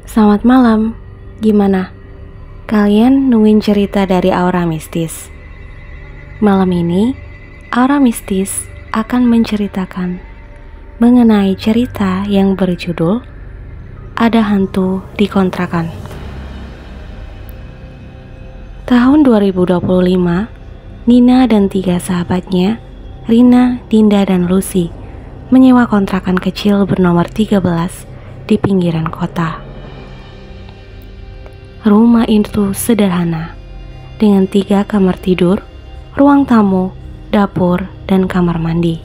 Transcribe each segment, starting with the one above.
Selamat malam, gimana? Kalian nungguin cerita dari Aura Mistis? Malam ini, Aura Mistis akan menceritakan mengenai cerita yang berjudul Ada Hantu di Kontrakan. Tahun 2025, Nina dan 3 sahabatnya, Rina, Dinda, dan Lucy, menyewa kontrakan kecil bernomor 13 di pinggiran kota. Rumah itu sederhana, dengan 3 kamar tidur, ruang tamu, dapur, dan kamar mandi.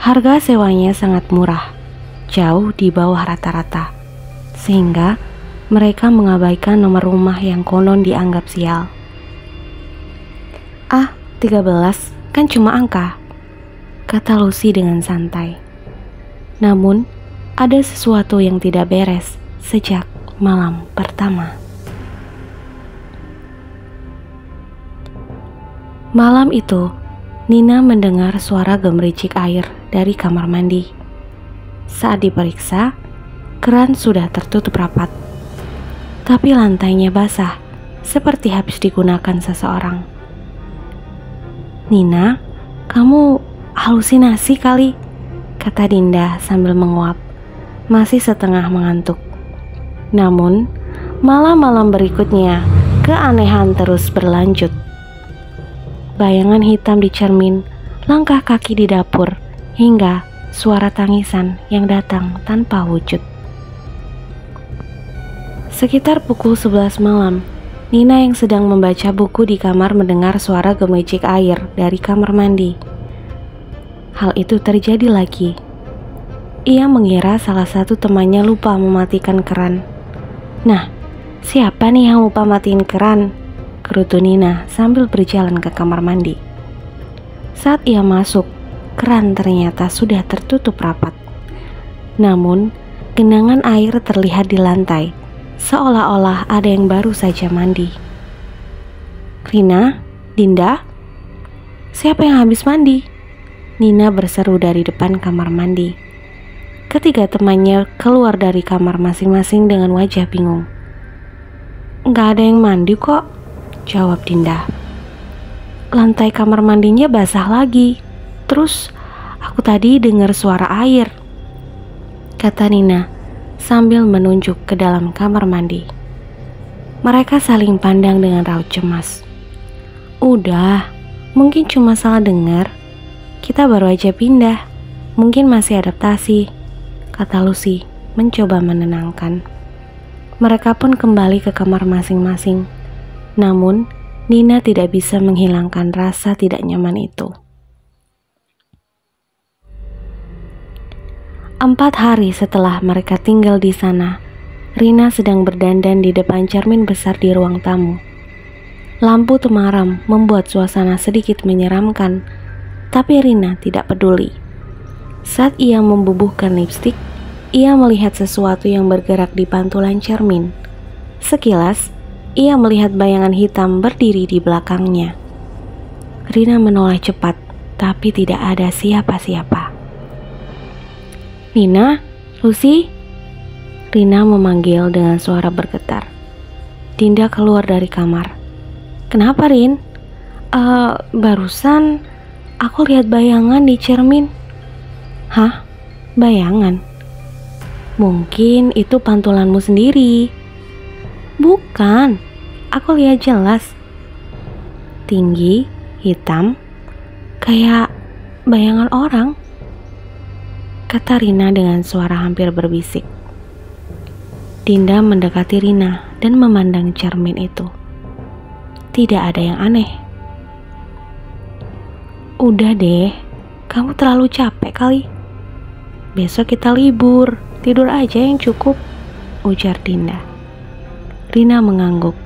Harga sewanya sangat murah, jauh di bawah rata-rata, sehingga mereka mengabaikan nomor rumah yang konon dianggap sial. 13 kan cuma angka, kata Lucy dengan santai. Namun, ada sesuatu yang tidak beres sejak malam pertama. Malam itu, Nina mendengar suara gemericik air dari kamar mandi. Saat diperiksa, keran sudah tertutup rapat, tapi lantainya basah, seperti habis digunakan seseorang. "Nina, kamu halusinasi kali," kata Dinda sambil menguap, masih setengah mengantuk. Namun, malam-malam berikutnya, keanehan terus berlanjut. Bayangan hitam di cermin, langkah kaki di dapur, hingga suara tangisan yang datang tanpa wujud. Sekitar pukul 11 malam, Nina yang sedang membaca buku di kamar mendengar suara gemericik air dari kamar mandi. Hal itu terjadi lagi. Ia mengira salah satu temannya lupa mematikan keran. "Nah, siapa nih yang lupa matiin keran?" gerutu Nina sambil berjalan ke kamar mandi. Saat ia masuk, keran ternyata sudah tertutup rapat. Namun, genangan air terlihat di lantai, seolah-olah ada yang baru saja mandi. "Rina, Dinda, siapa yang habis mandi?" Nina berseru dari depan kamar mandi. Ketiga temannya keluar dari kamar masing-masing dengan wajah bingung. "Nggak ada yang mandi kok," jawab Dinda. "Lantai kamar mandinya basah lagi. Terus aku tadi dengar suara air," kata Nina sambil menunjuk ke dalam kamar mandi. Mereka saling pandang dengan raut cemas. "Udah, mungkin cuma salah dengar. Kita baru aja pindah, mungkin masih adaptasi," kata Lucy mencoba menenangkan. Mereka pun kembali ke kamar masing-masing. Namun, Nina tidak bisa menghilangkan rasa tidak nyaman itu. 4 hari setelah mereka tinggal di sana, Rina sedang berdandan di depan cermin besar di ruang tamu. Lampu temaram membuat suasana sedikit menyeramkan, tapi Rina tidak peduli. Saat ia membubuhkan lipstik, ia melihat sesuatu yang bergerak di pantulan cermin. Sekilas, ia melihat bayangan hitam berdiri di belakangnya. Rina menoleh cepat, tapi tidak ada siapa-siapa. "Nina, Lucy?" Rina memanggil dengan suara bergetar. Dinda keluar dari kamar. "Kenapa, Rin?" Barusan aku lihat bayangan di cermin." "Hah? Bayangan? Mungkin itu pantulanmu sendiri." "Bukan, aku lihat jelas. Tinggi, hitam, kayak bayangan orang," kata Rina dengan suara hampir berbisik. Dinda mendekati Rina dan memandang cermin itu. Tidak ada yang aneh. "Udah deh, kamu terlalu capek kali. Besok kita libur, tidur aja yang cukup," ujar Dinda. Rina mengangguk.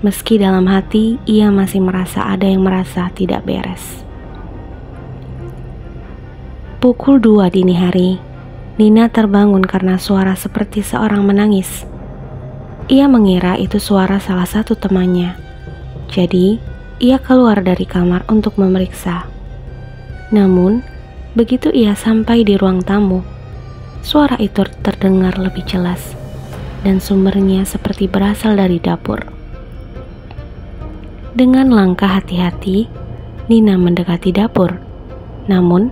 Meski dalam hati ia masih merasa ada yang merasa tidak beres. Pukul 2 dini hari, Nina terbangun karena suara seperti seorang menangis. Ia mengira itu suara salah satu temannya. Jadi, ia keluar dari kamar untuk memeriksa. Namun, begitu ia sampai di ruang tamu, suara itu terdengar lebih jelas, dan sumbernya seperti berasal dari dapur. Dengan langkah hati-hati, Nina mendekati dapur. Namun,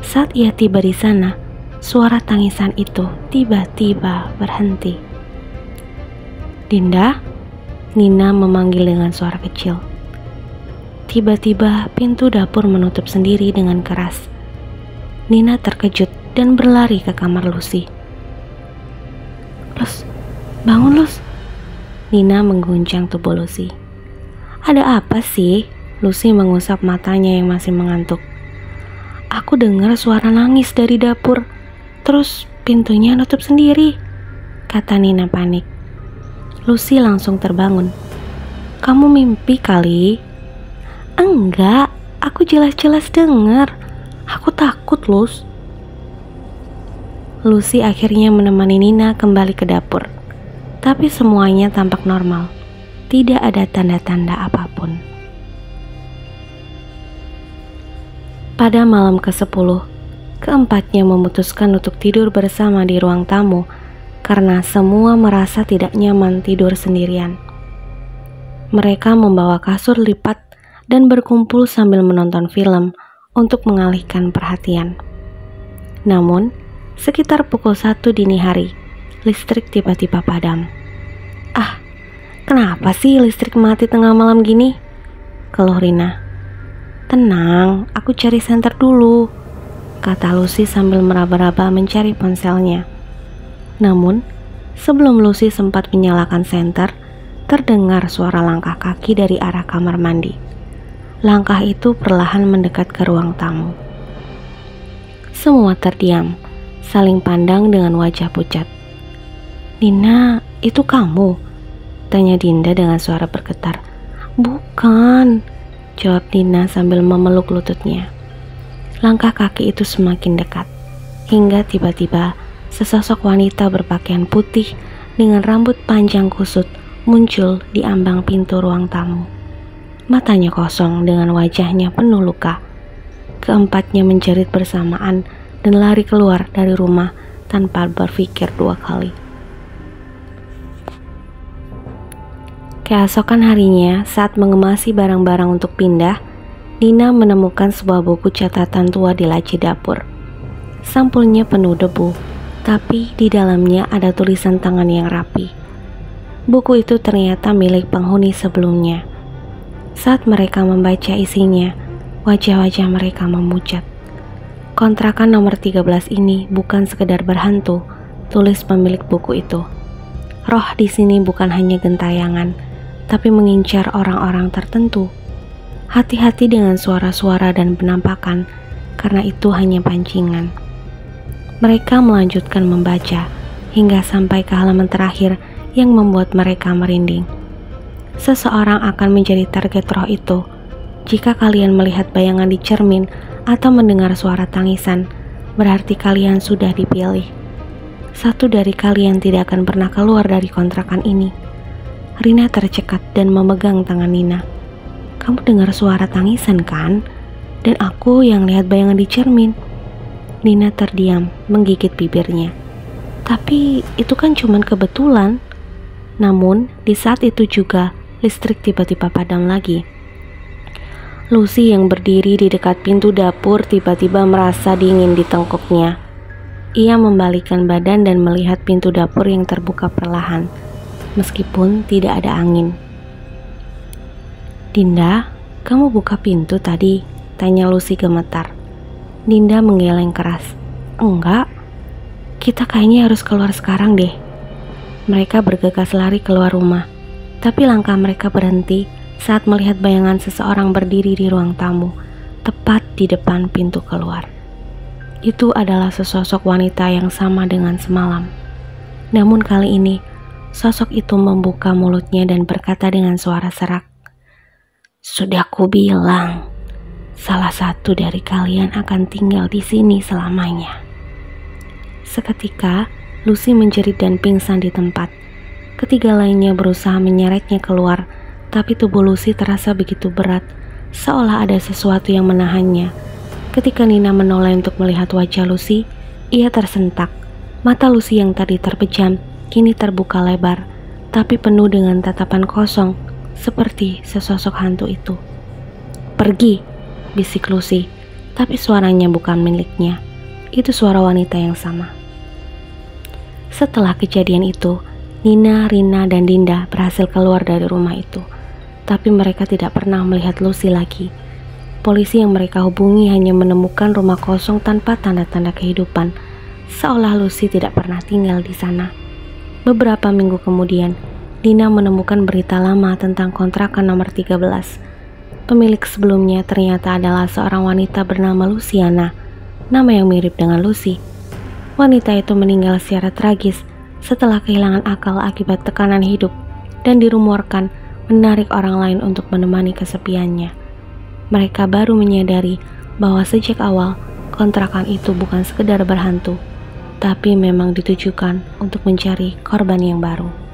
saat ia tiba di sana, suara tangisan itu tiba-tiba berhenti. "Dinda?" Nina memanggil dengan suara kecil. Tiba-tiba pintu dapur menutup sendiri dengan keras. Nina terkejut dan berlari ke kamar Lucy. "Lus, bangun Lus!" Nina mengguncang tubuh Lucy. "Ada apa sih?" Lucy mengusap matanya yang masih mengantuk. "Aku dengar suara nangis dari dapur, terus pintunya nutup sendiri," kata Nina panik. Lucy langsung terbangun. "Kamu mimpi kali?" "Enggak, aku jelas-jelas dengar. Aku takut, Lus." Lucy akhirnya menemani Nina kembali ke dapur. Tapi semuanya tampak normal. Tidak ada tanda-tanda apapun. Pada malam ke-10, keempatnya memutuskan untuk tidur bersama di ruang tamu karena semua merasa tidak nyaman tidur sendirian. Mereka membawa kasur lipat dan berkumpul sambil menonton film untuk mengalihkan perhatian. Namun, sekitar pukul 1 dini hari, listrik tiba-tiba padam. "Ah, kenapa sih listrik mati tengah malam gini?" keluh Rina. "Tenang, aku cari senter dulu," kata Lucy sambil meraba-raba mencari ponselnya. Namun, sebelum Lucy sempat menyalakan senter, terdengar suara langkah kaki dari arah kamar mandi. Langkah itu perlahan mendekat ke ruang tamu. Semua terdiam, saling pandang dengan wajah pucat. "Nina, itu kamu?" tanya Dinda dengan suara bergetar. "Bukan," jawab Nina sambil memeluk lututnya. Langkah kaki itu semakin dekat, hingga tiba-tiba sesosok wanita berpakaian putih dengan rambut panjang kusut muncul di ambang pintu ruang tamu. Matanya kosong dengan wajahnya penuh luka. Keempatnya menjerit bersamaan dan lari keluar dari rumah tanpa berpikir 2 kali. Keesokan harinya, saat mengemasi barang-barang untuk pindah, Nina menemukan sebuah buku catatan tua di laci dapur. Sampulnya penuh debu, tapi di dalamnya ada tulisan tangan yang rapi. Buku itu ternyata milik penghuni sebelumnya. Saat mereka membaca isinya, wajah-wajah mereka memucat. "Kontrakan nomor 13 ini bukan sekedar berhantu," tulis pemilik buku itu. "Roh di sini bukan hanya gentayangan, tapi mengincar orang-orang tertentu. Hati-hati dengan suara-suara dan penampakan, karena itu hanya pancingan." Mereka melanjutkan membaca hingga sampai ke halaman terakhir yang membuat mereka merinding. "Seseorang akan menjadi target roh itu. Jika kalian melihat bayangan di cermin atau mendengar suara tangisan, berarti kalian sudah dipilih. Satu dari kalian tidak akan pernah keluar dari kontrakan ini." Rina tercekat dan memegang tangan Nina. "Kamu dengar suara tangisan kan? Dan aku yang lihat bayangan di cermin." Nina terdiam, menggigit bibirnya. "Tapi itu kan cuman kebetulan." Namun, di saat itu juga, listrik tiba-tiba padam lagi. Lucy yang berdiri di dekat pintu dapur tiba-tiba merasa dingin di tengkuknya. Ia membalikkan badan dan melihat pintu dapur yang terbuka perlahan, meskipun tidak ada angin. "Dinda, kamu buka pintu tadi?" tanya Lucy gemetar. Dinda menggeleng keras. "Enggak, kita kayaknya harus keluar sekarang deh." Mereka bergegas lari keluar rumah, tapi langkah mereka berhenti saat melihat bayangan seseorang berdiri di ruang tamu, tepat di depan pintu keluar. Itu adalah sesosok wanita yang sama dengan semalam. Namun kali ini, sosok itu membuka mulutnya dan berkata dengan suara serak, "Sudah kubilang, salah satu dari kalian akan tinggal di sini selamanya." Seketika, Lucy menjerit dan pingsan di tempat. Ketiga lainnya berusaha menyeretnya keluar, tapi tubuh Lucy terasa begitu berat, seolah ada sesuatu yang menahannya. Ketika Nina menoleh untuk melihat wajah Lucy, ia tersentak. Mata Lucy yang tadi terpejam kini terbuka lebar, tapi penuh dengan tatapan kosong, seperti sesosok hantu itu. "Pergi," bisik Lucy, tapi suaranya bukan miliknya. Itu suara wanita yang sama. Setelah kejadian itu, Nina, Rina, dan Dinda berhasil keluar dari rumah itu, tapi mereka tidak pernah melihat Lucy lagi. Polisi yang mereka hubungi hanya menemukan rumah kosong tanpa tanda-tanda kehidupan, seolah Lucy tidak pernah tinggal di sana. Beberapa minggu kemudian, Nina menemukan berita lama tentang kontrakan nomor 13. Pemilik sebelumnya ternyata adalah seorang wanita bernama Luciana, nama yang mirip dengan Lucy. Wanita itu meninggal secara tragis setelah kehilangan akal akibat tekanan hidup dan dirumorkan menarik orang lain untuk menemani kesepiannya. Mereka baru menyadari bahwa sejak awal kontrakan itu bukan sekedar berhantu, tapi memang ditujukan untuk mencari korban yang baru.